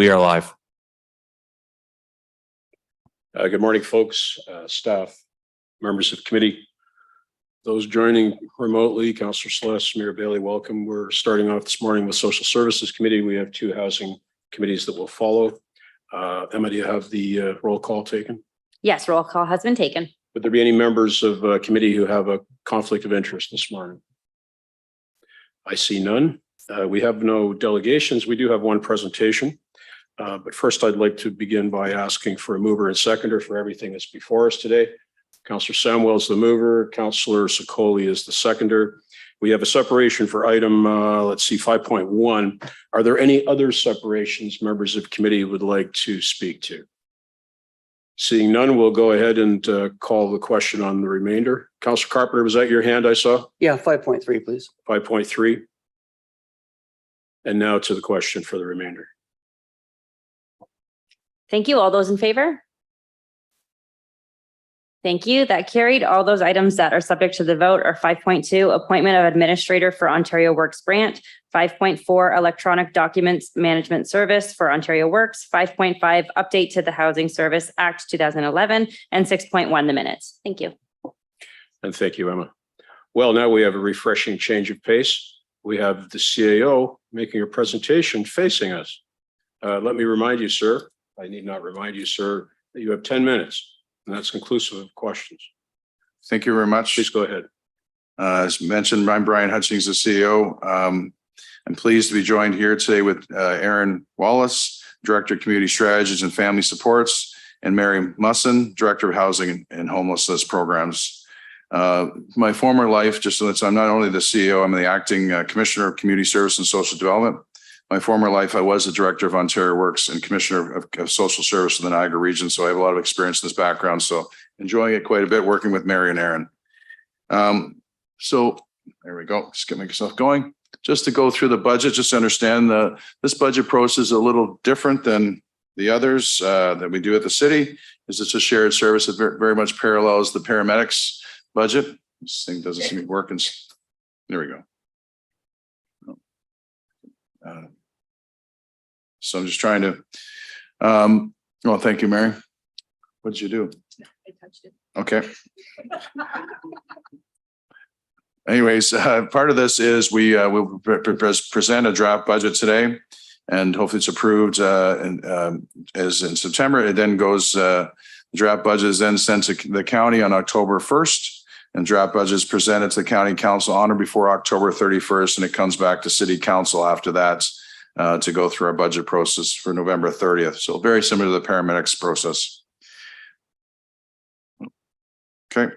We are live. Good morning, folks, staff, members of committee. Those joining remotely, Councillor Celeste, Mayor Bailey, welcome. We're starting off this morning with Social Services Committee. We have two housing committees that will follow. Emma, do you have the roll call taken? Yes, roll call has been taken. Would there be any members of committee who have a conflict of interest this morning? I see none. We have no delegations. We do have one presentation. But first, I'd like to begin by asking for a mover and seconder for everything that's before us today. Councillor Samwell is the mover. Councillor Sokoli is the seconder. We have a separation for item, 5.1. Are there any other separations members of committee would like to speak to? Seeing none, we'll go ahead and call the question on the remainder. Councillor Carpenter, was that your hand I saw? Yeah, 5.3, please. 5.3. And now to the question for the remainder. Thank you. All those in favor? Thank you. That carried. All those items that are subject to the vote are 5.2, appointment of administrator for Ontario Works Branch, 5.4, electronic documents management service for Ontario Works, 5.5, update to the Housing Service Act 2011, and 6.1, the minutes. Thank you. And thank you, Emma. Well, now we have a refreshing change of pace. We have the CAO making a presentation facing us. Let me remind you, sir, I need not remind you, sir, that you have 10 minutes, and that's inclusive of questions. Thank you very much. Please go ahead. As mentioned, I'm Brian Hutchings, the CEO. I'm pleased to be joined here today with Aaron Wallace, Director of Community Strategies and Family Supports, and Mary Musson, Director of Housing and Homelessness Programs. My former life, just so that I'm not only the CEO, I'm the acting Commissioner of Community Service and Social Development. My former life, I was the Director of Ontario Works and Commissioner of Social Service in the Niagara region. So I have a lot of experience in this background. So enjoying it quite a bit working with Mary and Aaron. So there we go. Just get myself going. Just to go through the budget, just to understand this budget process is a little different than the others that we do at the city. It's a shared service that very much parallels the paramedics budget. This thing doesn't seem to be working. There we go. So I'm just trying to, well, thank you, Mary. What did you do? I touched it. Okay. Anyways, part of this is we will present a draft budget today, and hopefully it's approved as in September. It then goes, the draft budget is then sent to the county on October 1st, and draft budget is presented to the county council on or before October 31st, and it comes back to city council after that to go through our budget process for November 30th. So very similar to the paramedics process. Okay.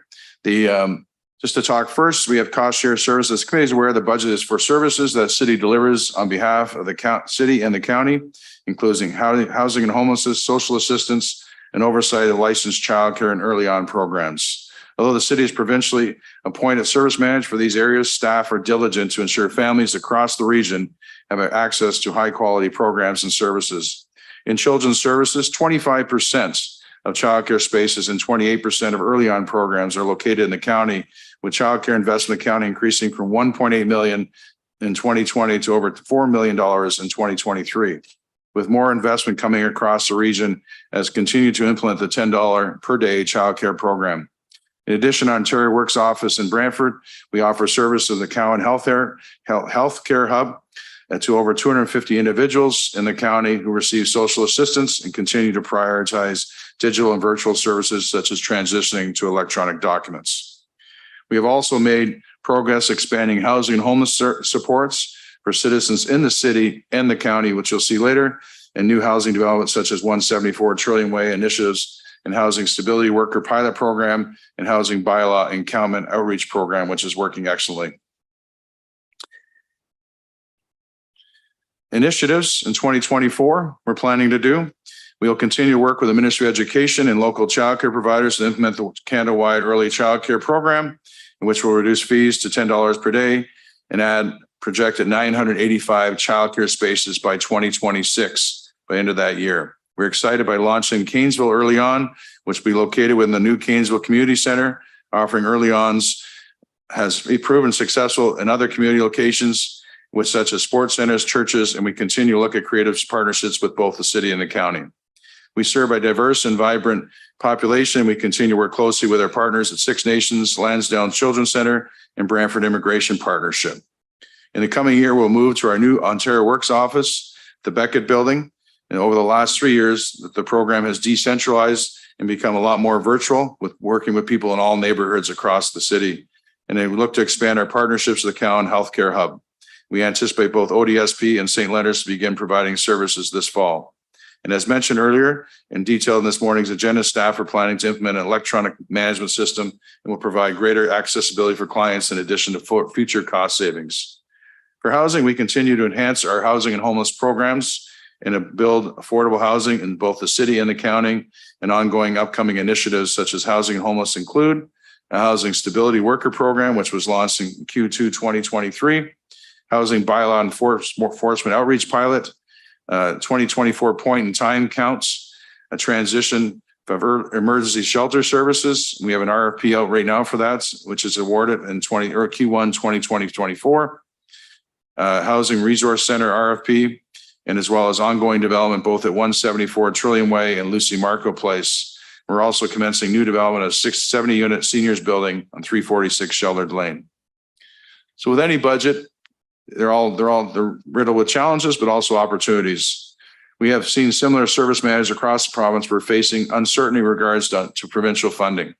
Just to talk first, we have cost share services. Committee is aware the budget is for services that city delivers on behalf of the city and the county, including housing and homelessness, social assistance, and oversight of licensed childcare and early on programs. Although the city is provincially appointed service manager for these areas, staff are diligent to ensure families across the region have access to high quality programs and services. In children's services, 25% of childcare spaces and 28% of early on programs are located in the county, with childcare investment county increasing from 1.8 million in 2020 to over $4 million in 2023. With more investment coming across the region as continue to implement the $10 per day childcare program. In addition, Ontario Works office in Brantford, we offer service of the Cowan Healthcare Hub to over 250 individuals in the county who receive social assistance and continue to prioritize digital and virtual services such as transitioning to electronic documents. We have also made progress expanding housing and homeless supports for citizens in the city and the county, which you'll see later, and new housing developments such as 174 Trillium Way initiatives and Housing Stability Worker Pilot Program and Housing Bylaw Endowment Outreach Program, which is working excellently. Initiatives in 2024, we're planning to do. We will continue to work with the Ministry of Education and local childcare providers to implement the Canada-wide early childcare program, in which we'll reduce fees to $10 per day and add projected 985 childcare spaces by 2026 by the end of that year. We're excited by launching Canesville Early On, which will be located within the new Canesville Community Center, offering early ons has proven successful in other community locations. with such as sports centers, churches, and we continue to look at creative partnerships with both the city and the county. We serve a diverse and vibrant population. We continue to work closely with our partners at Six Nations, Lansdowne Children's Center, and Brantford Immigration Partnership. In the coming year, we'll move to our new Ontario Works office, the Beckett Building. And over the last 3 years, the program has decentralized and become a lot more virtual, with working with people in all neighborhoods across the city. And then we look to expand our partnerships with the Cowan Healthcare Hub. We anticipate both ODSP and St. Leonard's to begin providing services this fall. And as mentioned earlier and detailed in this morning's agenda, staff are planning to implement an electronic management system and will provide greater accessibility for clients in addition to future cost savings. For housing, we continue to enhance our housing and homeless programs and to build affordable housing in both the city and the county, and ongoing upcoming initiatives such as Housing and Homeless include a Housing Stability Worker Program, which was launched in Q2 2023, Housing Bylaw Enforcement Outreach Pilot, 2024 point in time counts, a transition of emergency shelter services. We have an RFP out right now for that, which is awarded in Q1 2024. Housing Resource Center RFP, and as well as ongoing development both at 174 Trillium Way and Lucy Marco Place. We're also commencing new development of 670-unit seniors building on 346 Shellard Lane. So with any budget, they're riddled with challenges, but also opportunities. We have seen similar service managers across the province were facing uncertainty in regards to provincial funding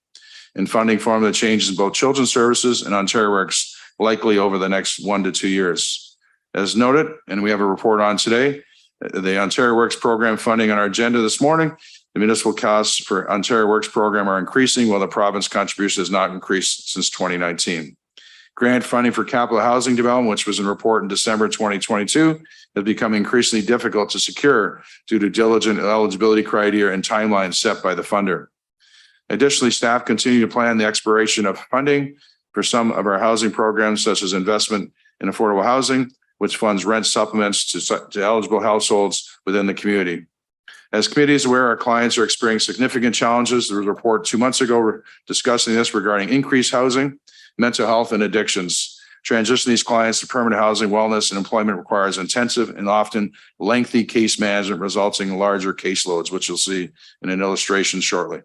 and funding formula changes in both children's services and Ontario Works likely over the next 1 to 2 years. As noted, and we have a report on today, the Ontario Works program funding on our agenda this morning, the municipal costs for Ontario Works program are increasing while the province contribution has not increased since 2019. Grant funding for capital housing development, which was in report in December 2022, has become increasingly difficult to secure due to diligent eligibility criteria and timelines set by the funder. Additionally, staff continue to plan the expiration of funding for some of our housing programs, such as investment in affordable housing, which funds rent supplements to eligible households within the community. As committee is aware, our clients are experiencing significant challenges. There was a report 2 months ago discussing this regarding increased housing, mental health, and addictions. Transitioning these clients to permanent housing, wellness, and employment requires intensive and often lengthy case management, resulting in larger caseloads, which you'll see in an illustration shortly.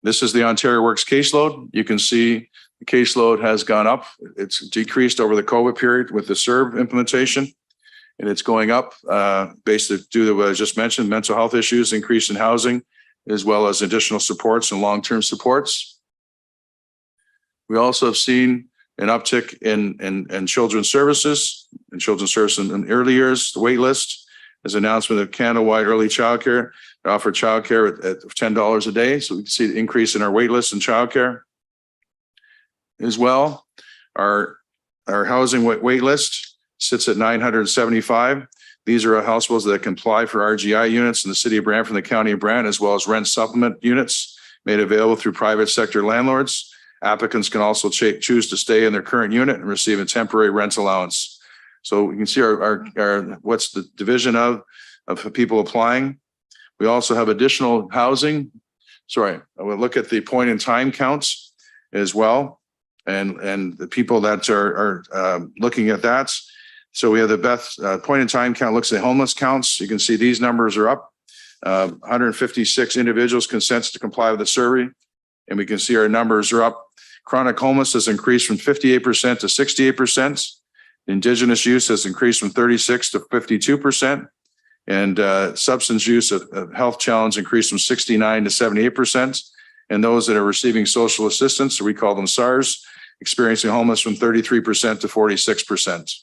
This is the Ontario Works caseload. You can see the caseload has gone up. It's decreased over the COVID period with the CERB implementation, and it's going up basically due to what I just mentioned, mental health issues, increase in housing, as well as additional supports and long-term supports. We also have seen an uptick in children's services, in early years. The wait list is an announcement of Canada-wide early childcare. They offer childcare at $10 a day. So we can see the increase in our wait list in childcare. As well, our housing wait list sits at 975. These are households that comply for RGI units in the city of Brantford and the county of Brant, as well as rent supplement units made available through private sector landlords. Applicants can also choose to stay in their current unit and receive a temporary rent allowance. So we can see our what's the division of people applying. We also have additional housing. Sorry, I will look at the point in time counts as well, and the people that are looking at that. So we have the best point in time count looks at homeless counts. You can see these numbers are up. 156 individuals consent to comply with the survey, and we can see our numbers are up. Chronic homeless has increased from 58% to 68%. Indigenous use has increased from 36 to 52%. And substance use of health challenge increased from 69 to 78%. And those that are receiving social assistance, or we call them SARS, experiencing homeless from 33% to 46%.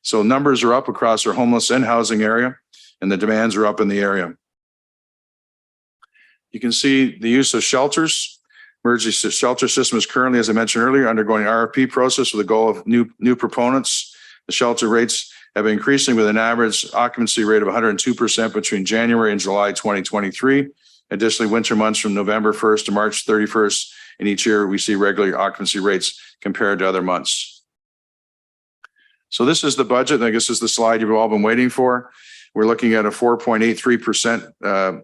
So numbers are up across our homeless and housing area, and the demands are up in the area. You can see the use of shelters. Emergency shelter system is currently, as I mentioned earlier, undergoing RFP process with the goal of new proponents. The shelter rates have been increasing with an average occupancy rate of 102% between January and July 2023. Additionally, winter months from November 1st to March 31st, and each year we see regular occupancy rates compared to other months. So this is the budget, and I guess this is the slide you've all been waiting for. We're looking at a 4.83%,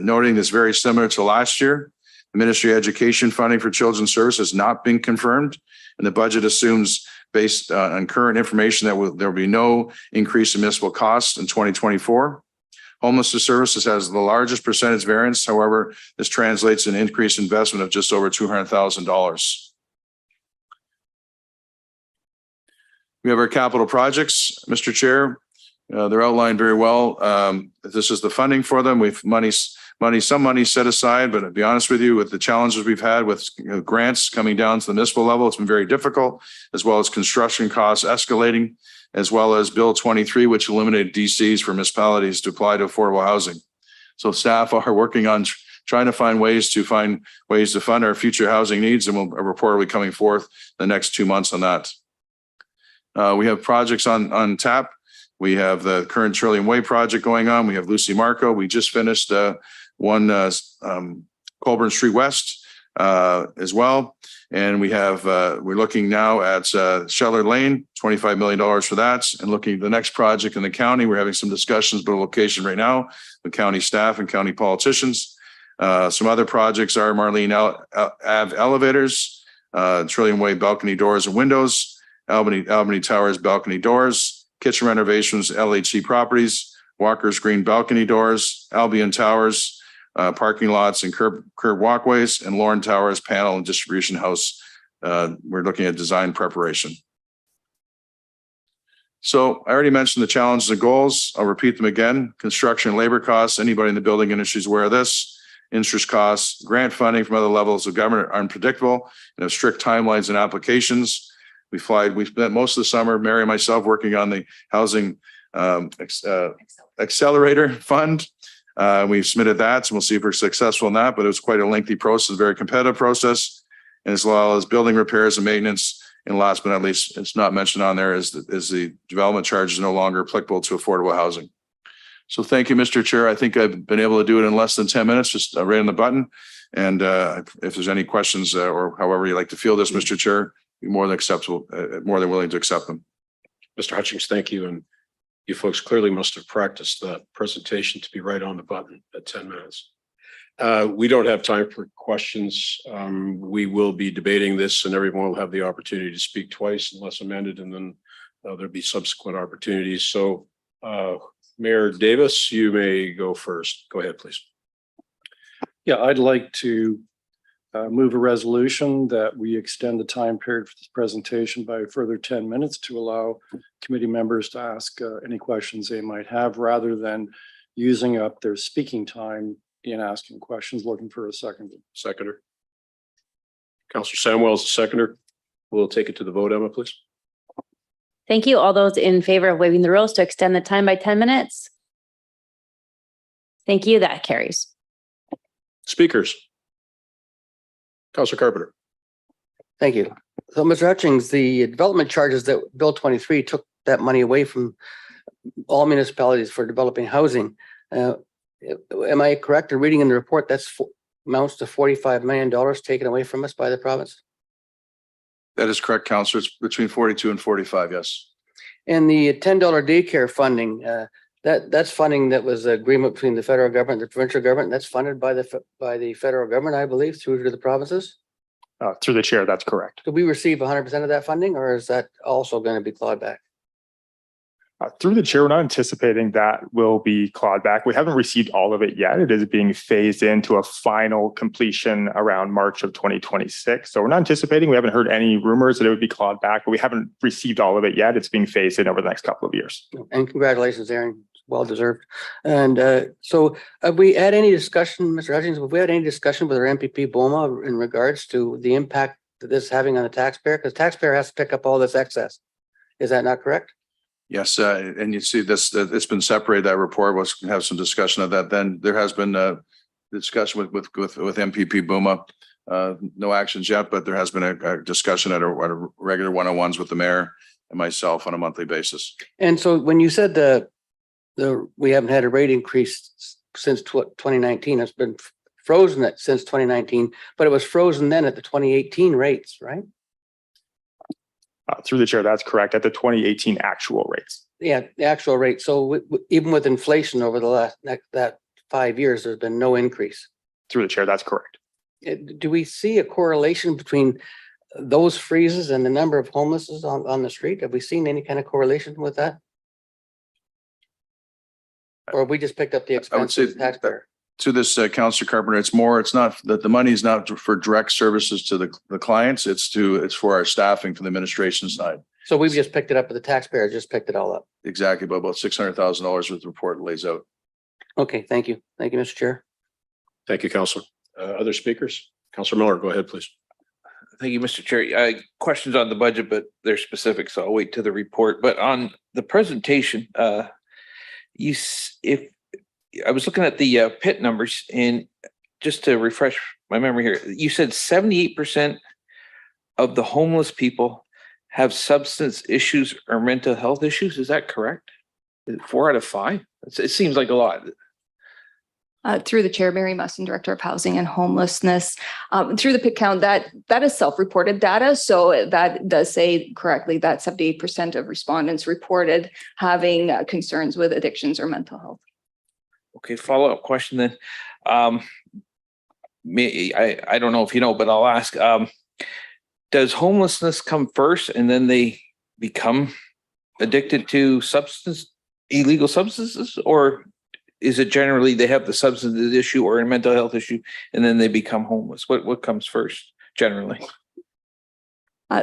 noting this very similar to last year. The Ministry of Education funding for children's service has not been confirmed, and the budget assumes, based on current information, that there will be no increase in municipal costs in 2024. Homelessness services has the largest percentage variance. However, this translates in increased investment of just over $200,000. We have our capital projects, Mr. Chair. They're outlined very well. This is the funding for them. We've some money set aside, but to be honest with you, with the challenges we've had with grants coming down to the municipal level, it's been very difficult, as well as construction costs escalating, as well as Bill 23, which eliminated DCs for municipalities to apply to affordable housing. So staff are working on trying to find ways to fund our future housing needs, and a report will be coming forth the next 2 months on that. We have projects on tap. We have the current Trillium Way project going on. We have Lucy Marco. We just finished one Colburn Street West as well. And we have, we're looking now at Sheller Lane, $25 million for that. And looking at the next project in the county, we're having some discussions about a location right now with county staff and county politicians. Some other projects are Marlene Ave elevators, Trillium Way balcony doors and windows, Albany Towers balcony doors, kitchen renovations, LHC properties, Walker's Green balcony doors, Albion Towers, parking lots and curb walkways, and Lauren Towers panel and distribution house. We're looking at design preparation. So I already mentioned the challenges and goals. I'll repeat them again. Construction and labor costs. Anybody in the building industry is aware of this. Interest costs, grant funding from other levels of government are unpredictable and have strict timelines and applications. We spent most of the summer, Mary and myself, working on the housing accelerator fund. We've submitted that, so we'll see if we're successful in that, but it was quite a lengthy process, very competitive process, and as well as building repairs and maintenance. And last but not least, it's not mentioned on there, is the development charge is no longer applicable to affordable housing. So thank you, Mr. Chair. I think I've been able to do it in less than 10 minutes, just right on the button. And if there's any questions or however you like to field this, Mr. Chair, be more than acceptable, more than willing to accept them. Mr. Hutchings, thank you. And you folks clearly must have practiced that presentation to be right on the button at 10 minutes. We don't have time for questions. We will be debating this and everyone will have the opportunity to speak twice unless amended, and then there'll be subsequent opportunities. So Mayor Davis, you may go first. Go ahead, please. Yeah, I'd like to move a resolution that we extend the time period for this presentation by a further 10 minutes to allow committee members to ask any questions they might have, rather than using up their speaking time in asking questions. Looking for a seconder. Councillor Samwell is the seconder. We'll take it to the vote. Emma, please. Thank you. All those in favor of waiving the rules to extend the time by 10 minutes? Thank you. That carries. Speakers. Councillor Carpenter. Thank you. So, Mr. Hutchings, the development charges that Bill 23 took that money away from all municipalities for developing housing. Am I correct in reading in the report that's amounts to $45 million taken away from us by the province? That is correct, Councillor. It's between 42 and 45, yes. And the $10 daycare funding, that's funding that was an agreement between the federal government and the provincial government. That's funded by the federal government, I believe, through to the provinces. Through the chair, that's correct. Do we receive 100% of that funding, or is that also going to be clawed back? Through the chair, we're not anticipating that will be clawed back. We haven't received all of it yet. It is being phased into a final completion around March of 2026. So we're not anticipating, we haven't heard any rumors that it would be clawed back, but we haven't received all of it yet. It's being phased in over the next couple of years. And congratulations, Aaron. Well deserved. And so have we had any discussion, Mr. Hutchings, have we had any discussion with our MPP BOMA in regards to the impact that this is having on the taxpayer? Because taxpayer has to pick up all this excess. Is that not correct? Yes, and you see this, it's been separated. That report was have some discussion of that. Then there has been a discussion with MPP BOMA. No actions yet, but there has been a discussion at a regular one-on-ones with the mayor and myself on a monthly basis. And so when you said we haven't had a rate increase since 2019, it's been frozen since 2019, but it was frozen then at the 2018 rates, right? Through the chair, that's correct, at the 2018 actual rates. Yeah, the actual rate. So even with inflation over the last that 5 years, there's been no increase. Through the chair, that's correct. Do we see a correlation between those freezes and the number of homelesses on the street? Have we seen any kind of correlation with that? Or have we just picked up the I would expense say of the taxpayer? To this, Councillor Carpenter, it's not that the money is not for direct services to the clients. It's for our staffing for the administration side. So we've just picked it up, but the taxpayer just picked it all up. Exactly, but about $600,000 worth of report lays out. Okay, thank you. Thank you, Mr. Chair. Thank you, Councillor. Other speakers? Councillor Miller, go ahead, please. Thank you, Mr. Chair. Questions on the budget, but they're specific, so I'll wait to the report. But on the presentation, if I was looking at the PIT numbers, and just to refresh my memory here, you said 78% of the homeless people have substance issues or mental health issues. Is that correct? 4 out of 5? It seems like a lot. Through the chair, Mary Musson, Director of Housing and Homelessness. Through the PIT count, that is self-reported data. So that does say correctly that 78% of respondents reported having concerns with addictions or mental health. Okay, follow-up question then. I don't know if you know, but I'll ask. Does homelessness come first and then they become addicted to illegal substances, or is it generally they have the substance issue or a mental health issue and then they become homeless? What comes first generally?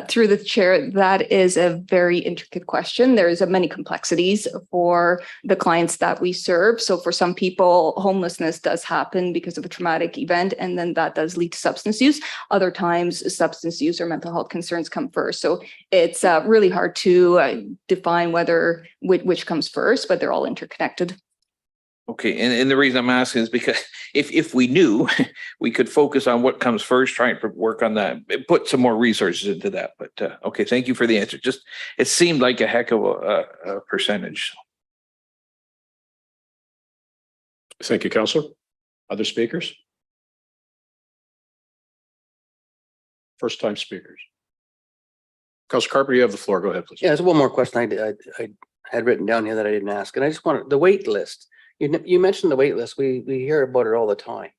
Through the chair, that is a very intricate question. There's many complexities for the clients that we serve. So for some people, homelessness does happen because of a traumatic event, and then that does lead to substance use. Other times, substance use or mental health concerns come first. So it's really hard to define which comes first, but they're all interconnected. Okay, and the reason I'm asking is because if we knew, we could focus on what comes first, try and work on that, put some more resources into that. But okay, thank you for the answer. Just it seemed like a heck of a percentage. Thank you, Councillor. Other speakers? First time speakers. Councillor Carpenter, you have the floor. Go ahead, please. Yeah, there's one more question I had written down here that I didn't ask, and I just wanted the wait list. You mentioned the wait list. We hear about it all the time.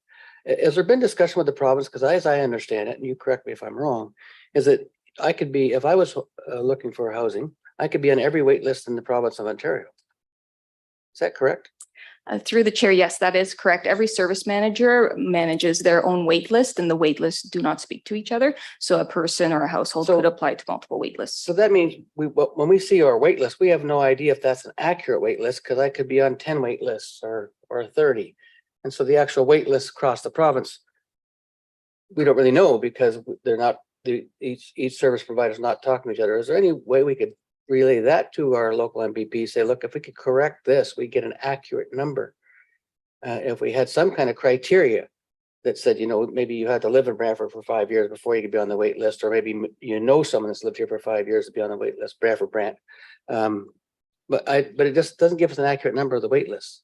Has there been discussion with the province? Because as I understand it, and you correct me if I'm wrong, is that I could be, if I was looking for housing, I could be on every wait list in the province of Ontario. Is that correct? Through the chair, yes, that is correct. Every service manager manages their own wait list, and the wait lists do not speak to each other. So a person or a household could apply to multiple wait lists. So that means when we see our wait list, we have no idea if that's an accurate wait list, because I could be on 10 wait lists or 30. And so the actual wait lists across the province, we don't really know, because they're not, each service provider is not talking to each other. Is there any way we could relay that to our local MPP, say, look, if we could correct this, we get an accurate number? If we had some kind of criteria that said, maybe you had to live in Brantford for 5 years before you could be on the wait list, or maybe someone that's lived here for 5 years to be on the wait list, Brantford Brant. But it just doesn't give us an accurate number of the wait lists.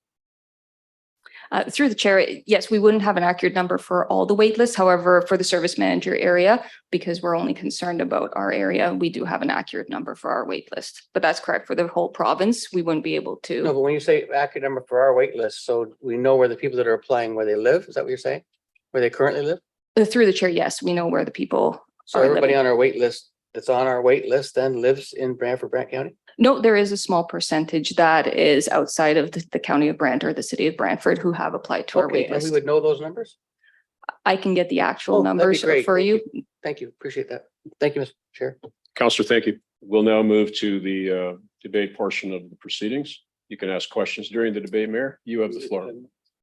Through the chair, yes, we wouldn't have an accurate number for all the wait lists. However, for the service manager area, because we're only concerned about our area, we do have an accurate number for our wait list. But that's correct. For the whole province, we wouldn't be able to. No, but when you say accurate number for our wait list, so we know where the people that are applying, where they live, is that what you're saying? Where they currently live? Through the chair, yes, we know where the people So are everybody living. on our wait list that's on our wait list then lives in Brantford Brant County? No, there is a small percentage that is outside of the county of Brant or the city of Brantford who have applied to our Okay, wait and we list. would know those numbers? I can get the actual Oh, that'd be numbers great. for Thank you. Thank you. Appreciate that. Thank you, Mr. Chair. Councillor, thank you. We'll now move to the debate portion of the proceedings. You can ask questions during the debate, Mayor. You have the floor.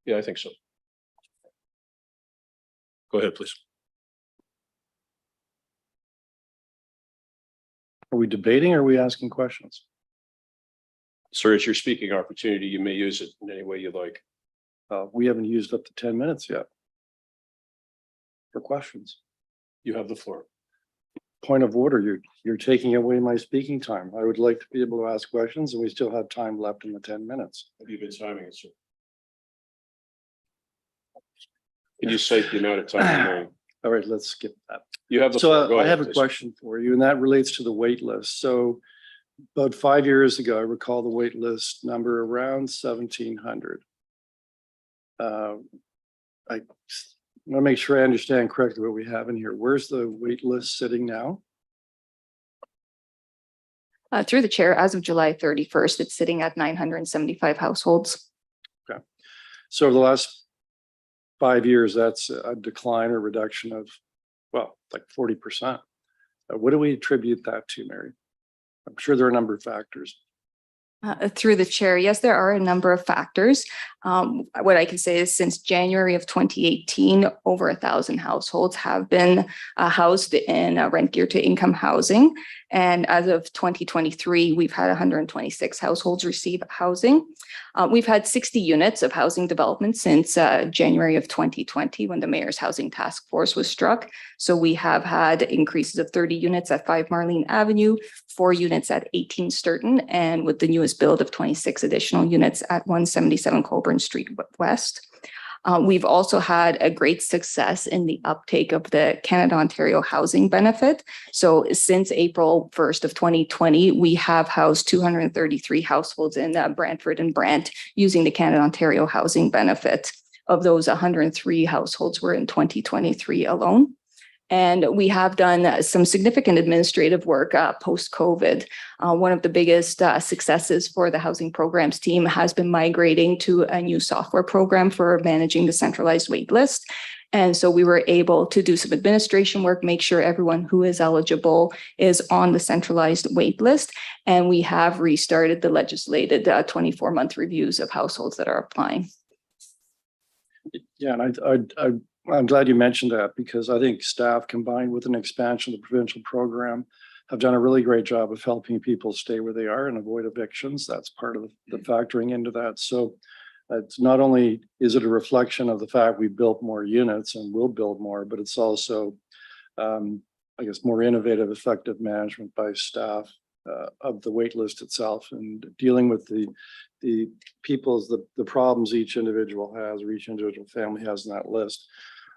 Yeah, I think so. Go ahead, please. Are we debating or are we asking questions? Sir, it's your speaking opportunity. You may use it in any way you like. We haven't used up to 10 minutes yet for questions. You have the floor. Point of order, you're taking away my speaking time. I would like to be able to ask questions, and we still have time left in the 10 minutes. Have you been timing it, sir? Can you cite the amount of time remaining? All right, let's skip that. You have the floor. So Go I ahead, have a please. question for you, and that relates to the wait list. So about 5 years ago, I recall the wait list number around 1,700. want to make sure I understand correctly what we have in here. Where's the wait list sitting now? Through the chair, as of July 31st, it's sitting at 975 households. So over the last 5 years, that's a decline or reduction of, well, like 40%. What do we attribute that to, Mary? I'm sure there are a number of factors. Through the chair, yes, there are a number of factors. What I can say is since January of 2018, over 1,000 households have been housed in rent geared to income housing. And as of 2023, we've had 126 households receive housing. We've had 60 units of housing development since January of 2020 when the Mayor's Housing Task Force was struck. So we have had increases of 30 units at 5 Marlene Avenue, 4 units at 18 Sturton, and with the newest build of 26 additional units at 177 Colburn Street West. We've also had a great success in the uptake of the Canada Ontario Housing Benefit. So since April 1st of 2020, we have housed 233 households in Brantford and Brant using the Canada Ontario Housing Benefit. Of those, 103 households were in 2023 alone. And we have done some significant administrative work post-COVID. One of the biggest successes for the housing programs team has been migrating to a new software program for managing the centralized wait list. And so we were able to do some administration work, make sure everyone who is eligible is on the centralized wait list. And we have restarted the legislated 24-month reviews of households that are applying. Yeah, and I'm glad you mentioned that because I think staff combined with an expansion of the provincial program have done a really great job of helping people stay where they are and avoid evictions. That's part of the factoring into that. So it's not only is it a reflection of the fact we built more units and will build more, but it's also, I guess, more innovative, effective management by staff of the wait list itself and dealing with the problems each individual has or each individual family has in that list.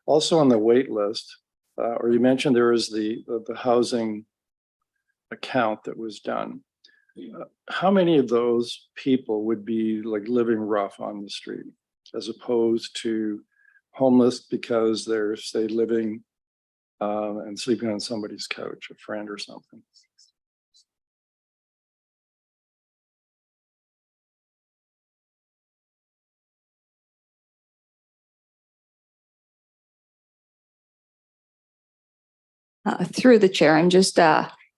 Also on the wait list, or you mentioned there is the housing account that was done. How many of those people would be like living rough on the street as opposed to homeless because they're, say, living and sleeping on somebody's couch, a friend or something? Through the chair, I'm just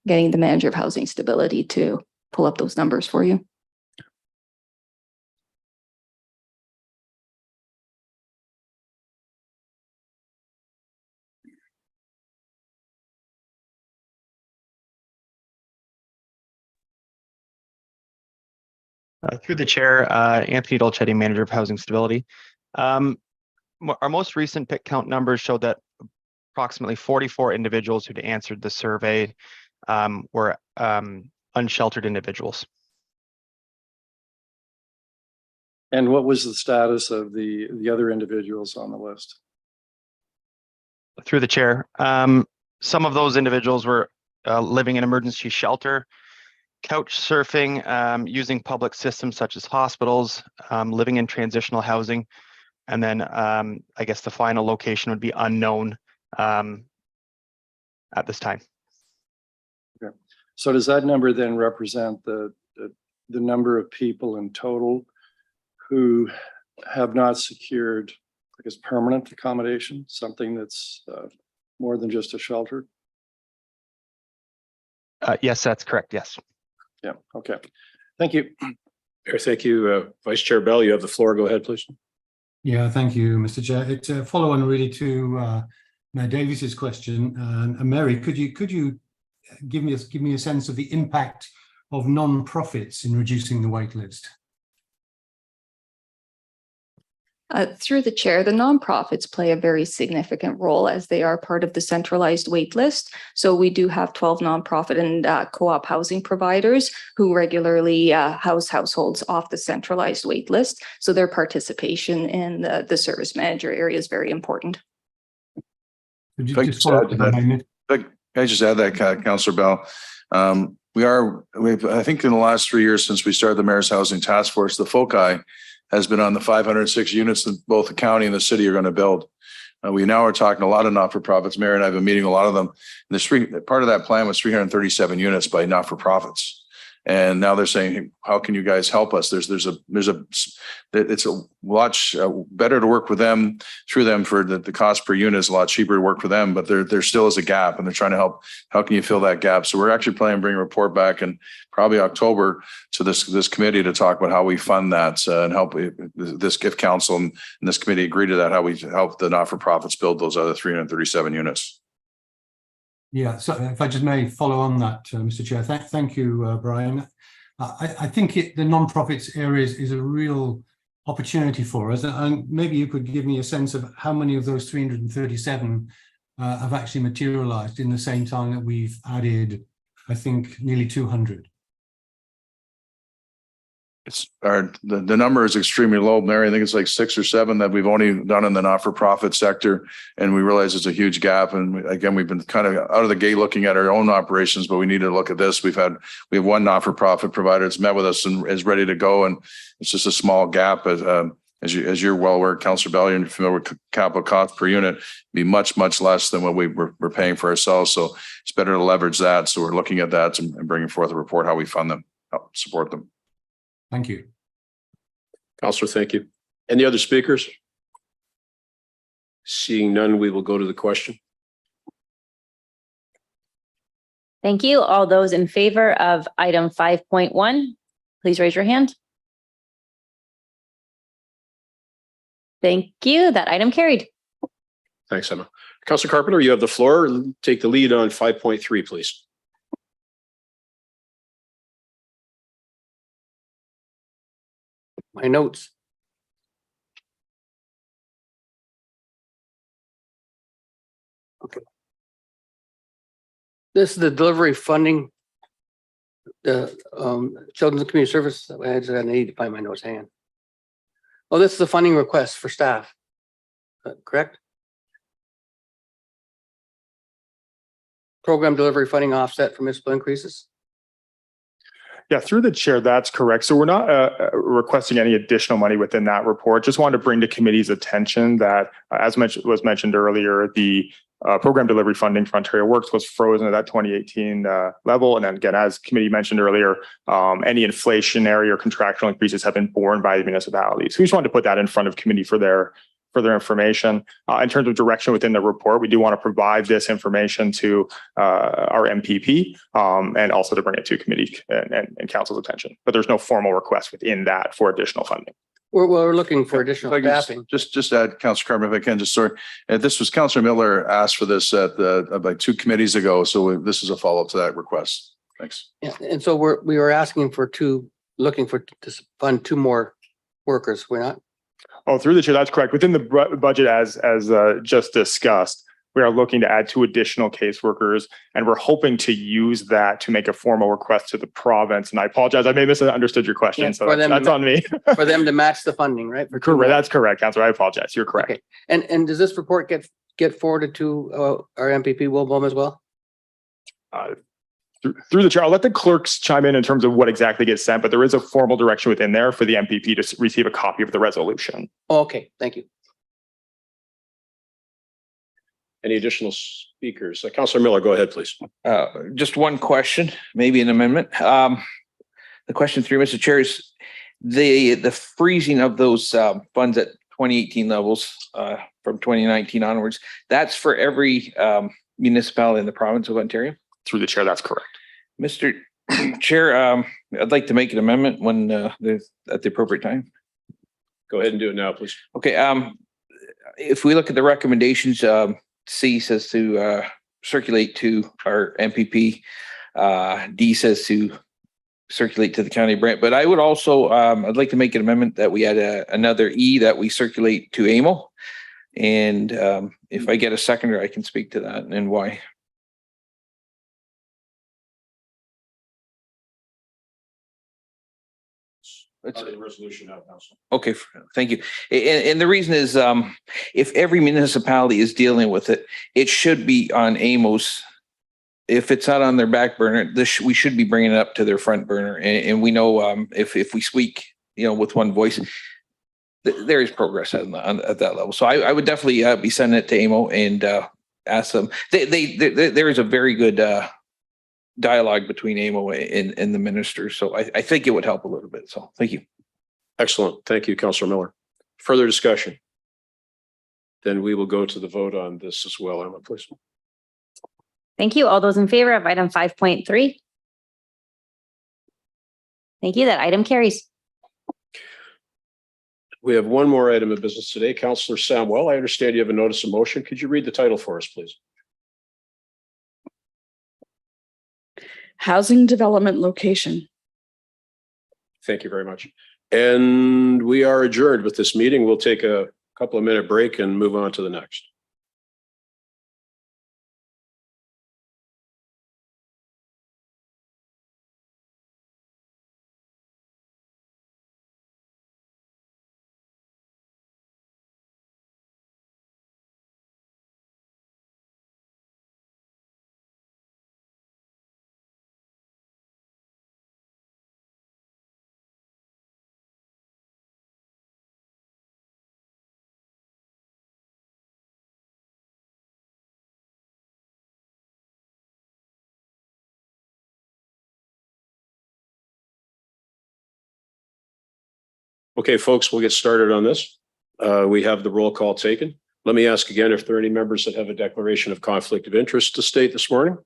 getting the manager of housing stability to pull up those numbers for you. Through the chair, Anthony Dolcetti, manager of housing stability. Our most recent pick count numbers showed that approximately 44 individuals who'd answered the survey were unsheltered individuals. And what was the status of the other individuals on the list? Through the chair, some of those individuals were living in emergency shelter, couch surfing, using public systems such as hospitals, living in transitional housing, and then I guess the final location would be unknown at this time. Okay. So does that number then represent the number of people in total who have not secured, I guess, permanent accommodation, something that's more than just a shelter? Yes, that's correct. Yes. Yeah. Okay. Thank you. Thank you. Vice Chair Bell, you have the floor. Go ahead, please. Yeah, thank you, Mr. Chair. It's a follow-on really to Mayor Davies's question. And Mary, could you give me a sense of the impact of non-profits in reducing the wait list? Through the chair, the nonprofits play a very significant role as they are part of the centralized wait list. So we do have 12 nonprofit and co-op housing providers who regularly house households off the centralized wait list. So their participation in the service manager area is very important. Can I just add that, Councillor Bell? I think in the last 3 years since we started the Mayor's Housing Task Force, the foci has been on the 506 units that both the county and the city are going to build. We now are talking a lot of not-for-profits. Mayor and I have been meeting a lot of them. Part of that plan was 337 units by not-for-profits. And now they're saying, hey, how can you guys help us? It's a lot better to work with them through them for the cost per unit is a lot cheaper to work for them, but there still is a gap and they're trying to help. How can you fill that gap? So we're actually planning to bring a report back in probably October to this committee to talk about how we fund that and help this gift council and this committee agree to that, how we help the not-for-profits build those other 337 units. Yeah, so if I just may follow on that, Mr. Chair, thank you, Brian. I think the non-profits area is a real opportunity for us, and maybe you could give me a sense of how many of those 337 have actually materialized in the same time that we've added, I think, nearly 200. The number is extremely low, Mary. I think it's like 6 or 7 that we've only done in the not-for-profit sector. And we realize it's a huge gap. And again, we've been kind of out of the gate looking at our own operations, but we need to look at this. We have one not-for-profit provider that's met with us and is ready to go. And it's just a small gap. As you're well aware, Councillor Bellion, you're familiar with capital cost per unit, be much, much less than what we're paying for ourselves. So it's better to leverage that. So we're looking at that and bringing forth a report, how we fund them, help support them. Thank you. Councillor, thank you. Any other speakers? Seeing none, we will go to the question. Thank you. All those in favor of item 5.1, please raise your hand. Thank you. That item carried. Thanks, Emma. Councillor Carpenter, you have the floor. Take the lead on 5.3, please. My notes. Okay. This is the delivery funding. The Children's and Community Service. I need to find my notes. Hang on. Oh, this is the funding request for staff. Correct? Program delivery funding offset for municipal increases. Yeah, through the chair, that's correct. So we're not requesting any additional money within that report. Just wanted to bring to committee's attention that, as was mentioned earlier, the program delivery funding for Ontario Works was frozen at that 2018 level. And then again, as committee mentioned earlier, any inflationary or contractual increases have been borne by the municipalities. So we just wanted to put that in front of committee for their information. In terms of direction within the report, we do want to provide this information to our MPP and also to bring it to committee and council's attention. But there's no formal request within that for additional funding. We're looking for additional staffing. Just add, Councillor Carpenter, if I can, just sorry. This was Councillor Miller asked for this at about 2 committees ago. So this is a follow-up to that request. Thanks. Yeah, and so we were asking for to fund 2 more workers. We're not. Oh, through the chair, that's correct. Within the budget, as just discussed, we are looking to add 2 additional caseworkers, and we're hoping to use that to make a formal request to the province. And I apologize, I may have misunderstood your question, Yeah, so that's on me. For them to match the funding, right? Correct. That's correct, Councillor. I apologize. You're correct. Okay. And does this report get forwarded to our MPP Wilbaum as well? Through the chair, I'll let the clerks chime in terms of what exactly gets sent, but there is a formal direction within there for the MPP to receive a copy of the resolution. Oh, okay, thank you. Any additional speakers? Councillor Miller, go ahead, please. Just one question, maybe an amendment. The question through Mr. Chair is the freezing of those funds at 2018 levels from 2019 onwards. That's for every municipality in the province of Ontario. Through the chair, that's correct. Mr. Chair, I'd like to make an amendment when at the appropriate time. Go ahead and do it now, please. Okay. If we look at the recommendations, C says to circulate to our MPP. D says to circulate to the county of Brant. But I would also, I'd like to make an amendment that we add another E that we circulate to AMO. And if I get a seconder, I can speak to that and why. It's a resolution now, Council. Okay, thank you. And the reason is if every municipality is dealing with it, it should be on AMO's. If it's not on their back burner, we should be bringing it up to their front burner. And we know if we speak, with one voice, there is progress at that level. So I would definitely be sending it to AMO and ask them. There is a very good dialogue between AMO and the minister. So I think it would help a little bit. So thank you. Excellent. Thank you, Councillor Miller. Further discussion? Then we will go to the vote on this as well. Emma, please. Thank you. All those in favor of item 5.3? Thank you. That item carries. We have one more item of business today. Councillor Samwell, I understand you have a notice of motion. Could you read the title for us, please? Housing development location. Thank you very much. And we are adjourned with this meeting. We'll take a couple of minute break and move on to the next. Okay, folks, we'll get started on this. We have the roll call taken. Let me ask again if there are any members that have a declaration of conflict of interest to state this morning.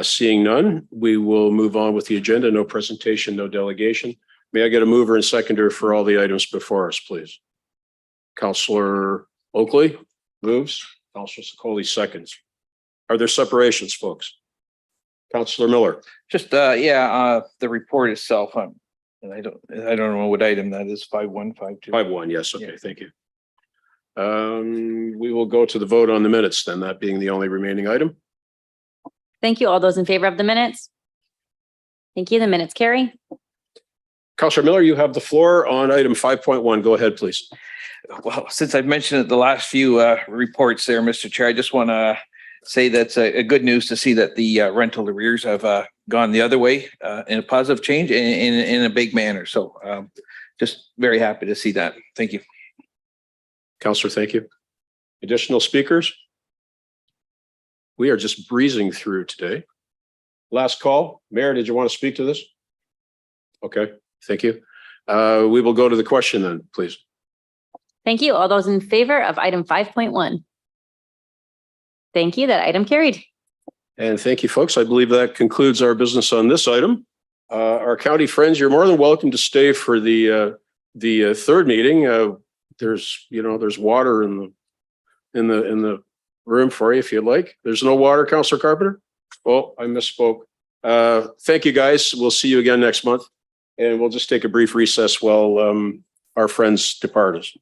Seeing none, we will move on with the agenda. No presentation, no delegation. May I get a mover and seconder for all the items before us, please? Councillor Oakley moves. Councillor Sokoli seconds. Are there separations, folks? Councillor Miller. Just the report itself. And I don't know what item that is. 5152. 5-1, yes. Okay, thank you. We will go to the vote on the minutes then, that being the only remaining item. Thank you. All those in favor of the minutes? Thank you. The minutes carry. Councillor Miller, you have the floor on item 5.1. Go ahead, please. Well, since I've mentioned it the last few reports there, Mr. Chair, I just want to say that's a good news to see that the rental arrears have gone the other way in a positive change in a big manner. So just very happy to see that. Thank you. Councillor, thank you. Additional speakers? We are just breezing through today. Last call. Mayor, did you want to speak to this? Okay, thank you. We will go to the question then, please. Thank you. All those in favor of item 5.1? Thank you. That item carried. And thank you, folks. I believe that concludes our business on this item. Our county friends, you're more than welcome to stay for the third meeting. There's water in the room for you if you'd like. There's no water, Councillor Carpenter? Oh, I misspoke. Thank you, guys. We'll see you again next month. And we'll just take a brief recess while our friends depart us.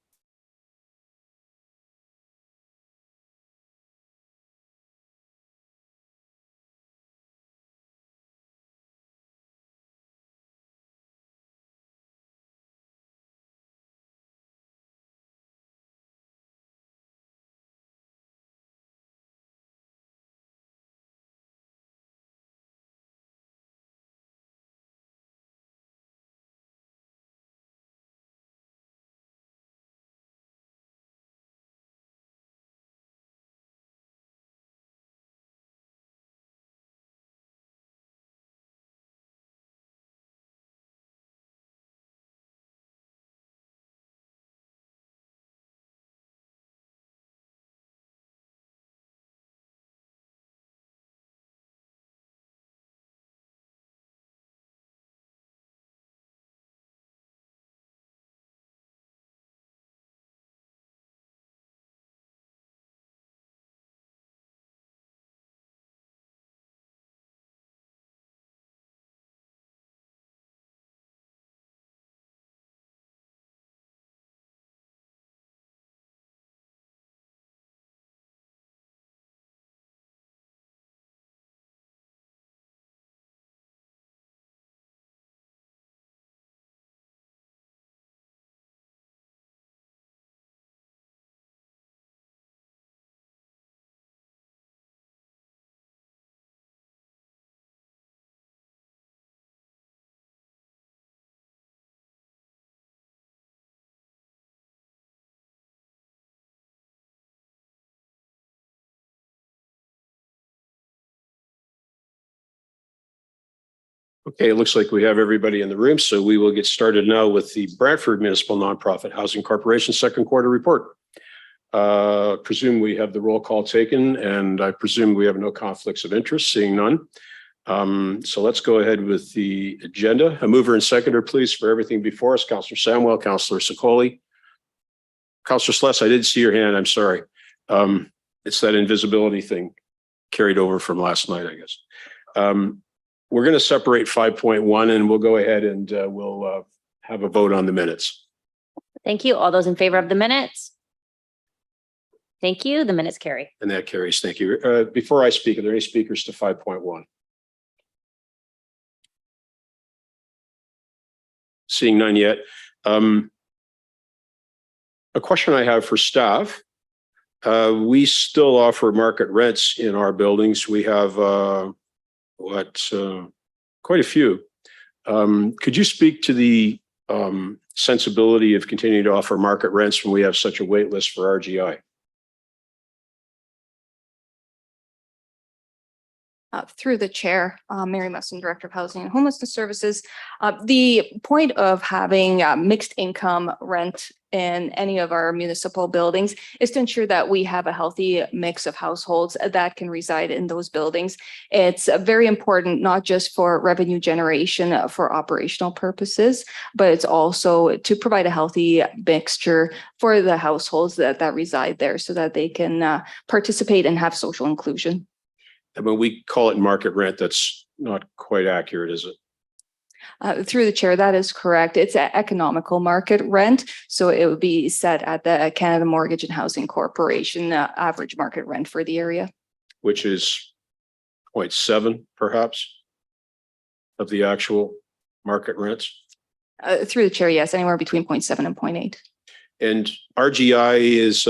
Okay, it looks like we have everybody in the room, so we will get started now with the Brantford Municipal Nonprofit Housing Corporation second quarter report. Presume we have the roll call taken, and I presume we have no conflicts of interest, seeing none. So let's go ahead with the agenda. A mover and seconder, please, for everything before us. Councillor Samwell, Councillor Sicoli. Councillor Sless, I didn't see your hand. I'm sorry. It's that invisibility thing carried over from last night, I guess. We're going to separate 5.1 and we'll go ahead and we'll have a vote on the minutes. Thank you. All those in favor of the minutes? Thank you. The minutes carry. And that carries. Thank you. Before I speak, are there any speakers to 5.1? Seeing none yet. A question I have for staff. We still offer market rents in our buildings. We have quite a few. Could you speak to the sensibility of continuing to offer market rents when we have such a wait list for RGI? Through the chair, Mary Musson, Director of Housing and Homelessness Services. The point of having mixed income rent in any of our municipal buildings is to ensure that we have a healthy mix of households that can reside in those buildings. It's very important, not just for revenue generation for operational purposes, but it's also to provide a healthy mixture for the households that reside there so that they can participate and have social inclusion. And when we call it market rent, that's not quite accurate, is it? Through the chair, that is correct. It's an economical market rent. So it would be set at the Canada Mortgage and Housing Corporation average market rent for the area. Which is 0.7 perhaps of the actual market rents? Through the chair, yes, anywhere between 0.7 and 0.8. And RGI is,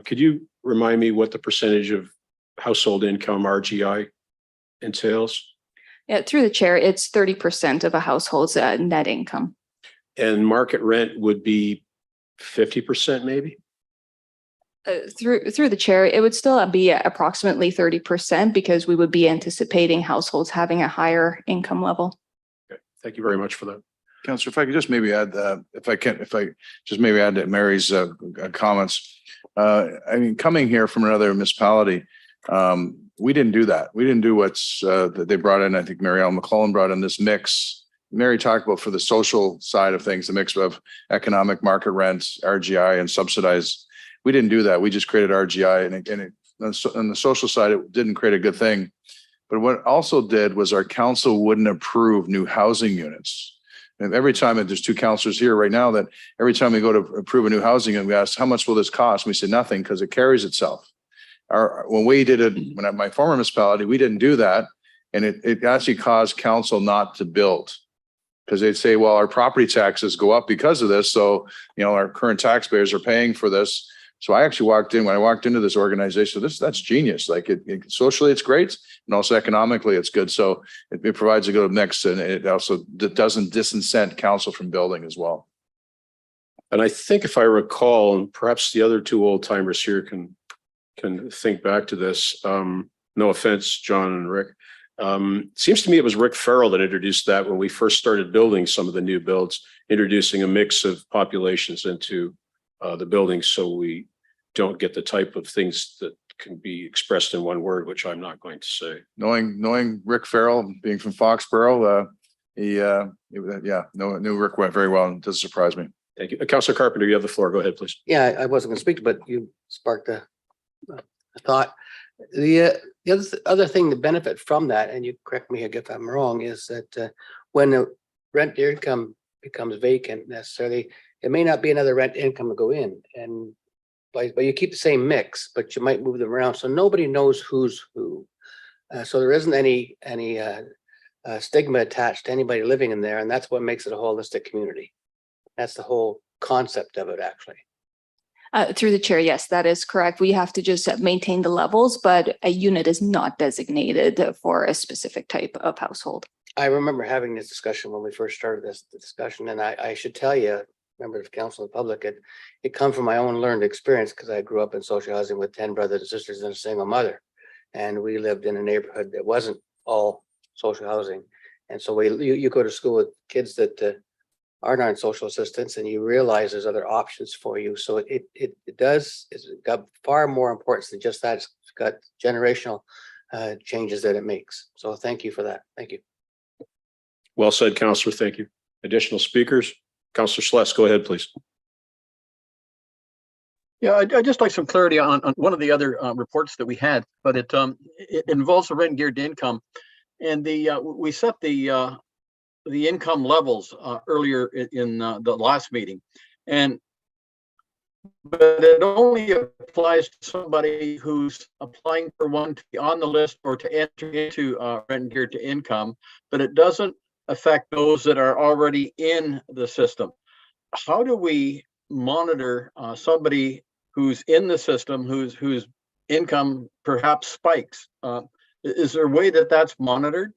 could you remind me what the percentage of household income RGI entails? Yeah, through the chair, it's 30% of a household's net income. And market rent would be 50% maybe? Through the chair, it would still be approximately 30% because we would be anticipating households having a higher income level. Okay. Thank you very much for that. Councillor, if I could just maybe add, if I just maybe add to Mary's comments. I mean, coming here from another municipality, we didn't do that. We didn't do what's that they brought in. I think Mary Ellen McClellan brought in this mix. Mary talked about for the social side of things, the mix of economic market rents, RGI, and subsidized. We didn't do that. We just created RGI, and on the social side, it didn't create a good thing. But what it also did was our council wouldn't approve new housing units. And every time, and there's two councillors here right now, that every time we go to approve a new housing unit, we ask, how much will this cost? And we say nothing because it carries itself. When we did it, when at my former municipality, we didn't do that. And it actually caused council not to build because they'd say, well, our property taxes go up because of this. So, you know, our current taxpayers are paying for this. So I actually when I walked into this organization, that's genius. Like it socially, it's great. And also economically, it's good. So it provides a good mix, and it also doesn't disincent council from building as well. And I think if I recall, and perhaps the other two old timers here can think back to this. No offense, John and Rick. Seems to me it was Rick Farrell that introduced that when we first started building some of the new builds, introducing a mix of populations into the buildings so we don't get the type of things that can be expressed in one word, which I'm not going to say. Knowing Rick Farrell, being from Foxborough, knew Rick went very well. It doesn't surprise me. Thank you. Councillor Carpenter, you have the floor. Go ahead, please. Yeah, I wasn't going to speak, but you sparked a thought. The other thing, the benefit from that, and you correct me if I'm wrong, is that when the rent income becomes vacant necessarily, it may not be another rent income to go in, and but you keep the same mix, but you might move them around, so nobody knows who's who. So there isn't any stigma attached to anybody living in there, and that's what makes it a holistic community. That's the whole concept of it, actually. Through the chair, yes, that is correct. We have to just maintain the levels, but a unit is not designated for a specific type of household. I remember having this discussion when we first started this discussion, and I should tell you, member of council and public, it comes from my own learned experience because I grew up in social housing with 10 brothers and sisters and a single mother, and we lived in a neighborhood that wasn't all social housing, And so you go to school with kids that aren't on social assistance, and you realize there's other options for you. So it's got far more importance than just that. It's got generational changes that it makes. So thank you for that. Thank you. Well said, Councillor. Thank you. Additional speakers? Councillor Sless, go ahead, please. Yeah, I'd just like some clarity on one of the other reports that we had, but it involves the rent geared income, and we set the income levels earlier in the last meeting, but it only applies to somebody who's applying for one to be on the list or to enter into rent geared to income, but it doesn't affect those that are already in the system. How do we monitor somebody who's in the system, whose income perhaps spikes? Is there a way that that's monitored?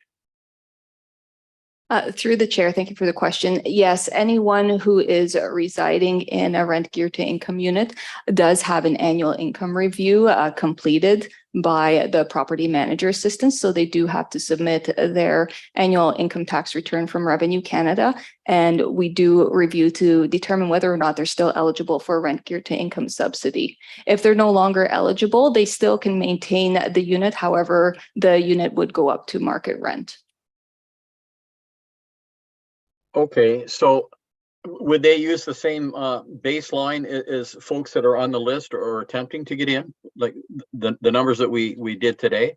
Through the chair, thank you for the question. Yes, anyone who is residing in a rent geared to income unit does have an annual income review completed by the property manager assistant. So they do have to submit their annual income tax return from Revenue Canada. And we do review to determine whether or not they're still eligible for a rent geared to income subsidy. If they're no longer eligible, they still can maintain the unit. However, the unit would go up to market rent. Okay, so would they use the same baseline as folks that are on the list or attempting to get in, like the numbers that we did today?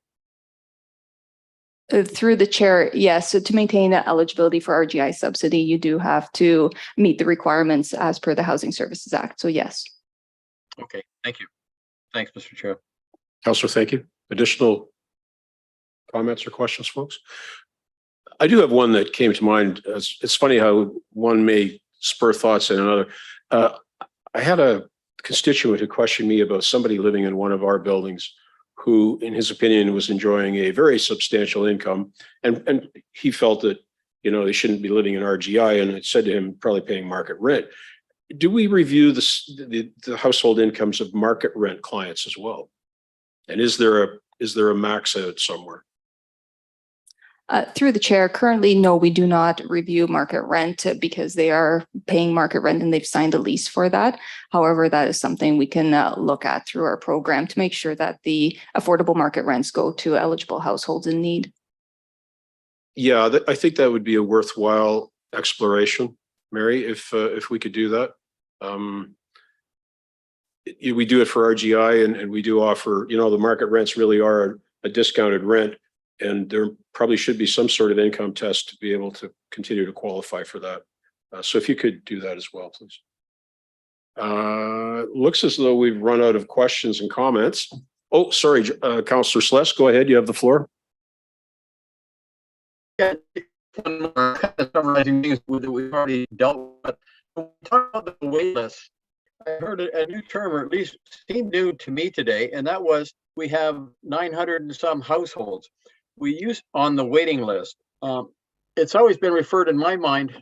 Through the chair, yes. So to maintain eligibility for RGI subsidy, you do have to meet the requirements as per the Housing Services Act. So yes. Okay, thank you. Thanks, Mr. Chair. Councillor, thank you. Additional comments or questions, folks? I do have one that came to mind. It's funny how one may spur thoughts in another. I had a constituent who questioned me about somebody living in one of our buildings who, in his opinion, was enjoying a very substantial income. And he felt that, you know, they shouldn't be living in RGI, and it said to him, probably paying market rent. Do we review the household incomes of market rent clients as well? And is there a max out somewhere? Through the chair, currently, no, we do not review market rent because they are paying market rent and they've signed a lease for that. However, that is something we can look at through our program to make sure that the affordable market rents go to eligible households in need. Yeah, I think that would be a worthwhile exploration, Mary, if we could do that. We do it for RGI, and we do offer, you know, the market rents really are a discounted rent. And there probably should be some sort of income test to be able to continue to qualify for that. So if you could do that as well, please. Looks as though we've run out of questions and comments. Oh, sorry, Councillor Sless, go ahead. You have the floor. Yeah, kind of summarizing things that we've already dealt with. When we talk about the wait list, I heard a new term, or at least seemed new to me today, and that was we have 900 and some households we use on the waiting list. It's always been referred in my mind,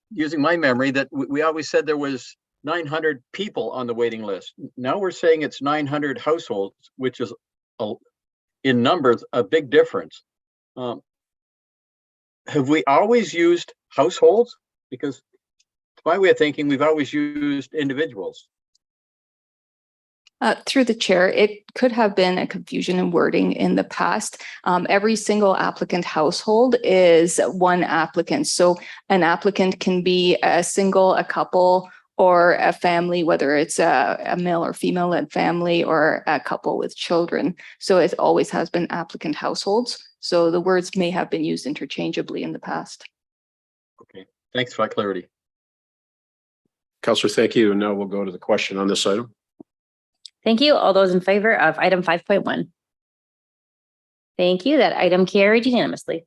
using my memory, that we always said there was 900 people on the waiting list. Now we're saying it's 900 households, which is in numbers a big difference. Have we always used households? Because to my way of thinking, we've always used individuals. Through the chair, it could have been a confusion in wording in the past. Every single applicant household is one applicant. So an applicant can be a single, a couple, or a family, whether it's a male or female led family or a couple with children. So it always has been applicant households. So the words may have been used interchangeably in the past. Okay, thanks for that clarity. Councillor, thank you. And now we'll go to the question on this item. Thank you. All those in favor of item 5.1. Thank you. That item carried unanimously.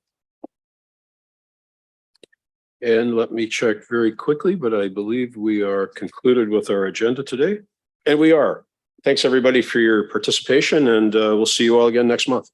And let me check very quickly, but I believe we are concluded with our agenda today. And we are. Thanks, everybody, for your participation, and we'll see you all again next month.